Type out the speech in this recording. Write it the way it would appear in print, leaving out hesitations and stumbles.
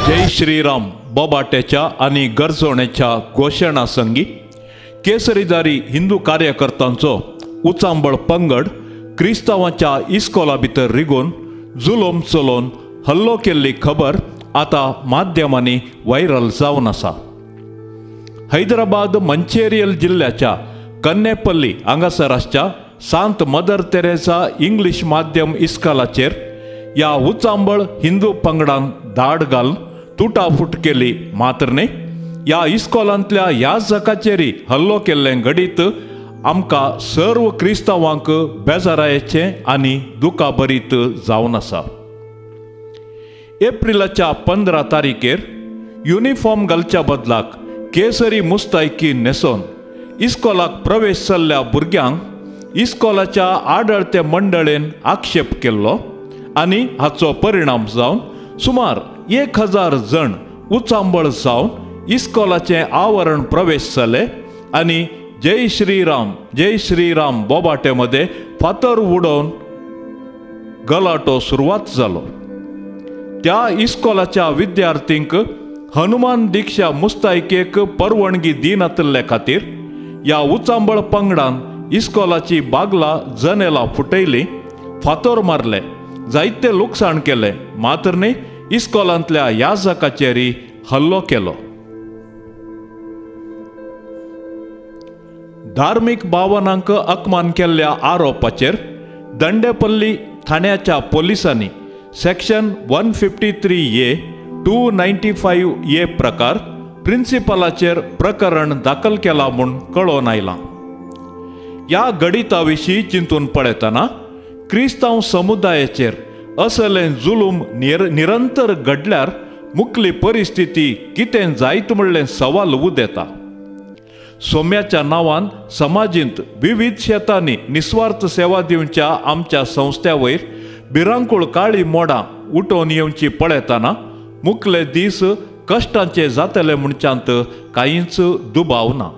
जय श्रीराम बोबाट्याच्या आणि गरजवण्याच्या घोषणा संगी केसरीदारी हिंदू कार्यकर्त्यांचो उचांबळ पंगड क्रिस्तावांच्या इस्कोला भितर रिगून जुलोम चलोवन हल्लो केल्ली खबर आता माध्यमांनी व्हायरल जावन आसा। हैदराबाद मंचेरियल जिल्ह्याच्या कन्नेपल्ली हांगासराच्या सांत मदर तेरेसा इंग्लिश माध्यम इस्कॉलाचेर या उचांबळ हिंदू पंगडान धाड घालून तुटाफूट केली। मात्र न्ही या इस्कॉलांतल्या याजकाचेरी हल्लो केल्ले घडीत आमकां सर्व क्रिस्तावांक बेजारायेचें आनी दुखाभरीत जावन आसा। एप्रिलाच्या 15 तारीखेर युनिफॉर्म घालच्या बदलाक केसरी मुस्तायकी न्हेसोवन इस्कॉलाक प्रवेश जाल्ल्या भुरग्यांक इस्कॉलाच्या आडळते मंडळेन आक्षेप केल्लो आनी हाचो परिणाम जावन सुमार 1000 जण उचांबळ जावन इस्कॉलाचे आवरण प्रवेश जाले आनी जय श्रीराम बोबाटे मध्ये फातर उडोवन गलाटो सुरवात जालो। त्या इस्कॉलाच्या विद्यार्थींक हनुमान दीक्षा मुस्तायकेक परवानगी दिनातले खातीर या उचांबळ पंगडान इस्कॉलाची बागला जनेला फुटयली, फातर मारले, जायते लुकसाण केले। मात्र न्ही इस्कॉलांतल्या याजकाचेरी हल्लो केलो। धार्मिक भावनांक अपमान केल्ल्या आरोपाचेर दंडेपल्ली ठाण्याच्या पोलिसांनी सेक्शन 153A 295A प्रकार प्रिन्सिपलाचेर प्रकरण दाखल केला म्हूण कळोवन आयलां। या गडिता विशीं चिंतून पळयतना क्रिस्तांव समुदायाचेर असले जुलूम निरंतर घडल्यार मुखली परिस्थिती कितें जायत म्हणलें सवाल उदेता। सोम्याच्या नांवान समाजींत विविध शेतांनी निस्वार्थ सेवा दिवच्या आमच्या संस्थ्या वयर भिरांकूळ काळी मोडां उठोवन येवची पळयतना मुखले दीस कश्टांचे जातले म्हणच्यांत कांयच दुबाव ना।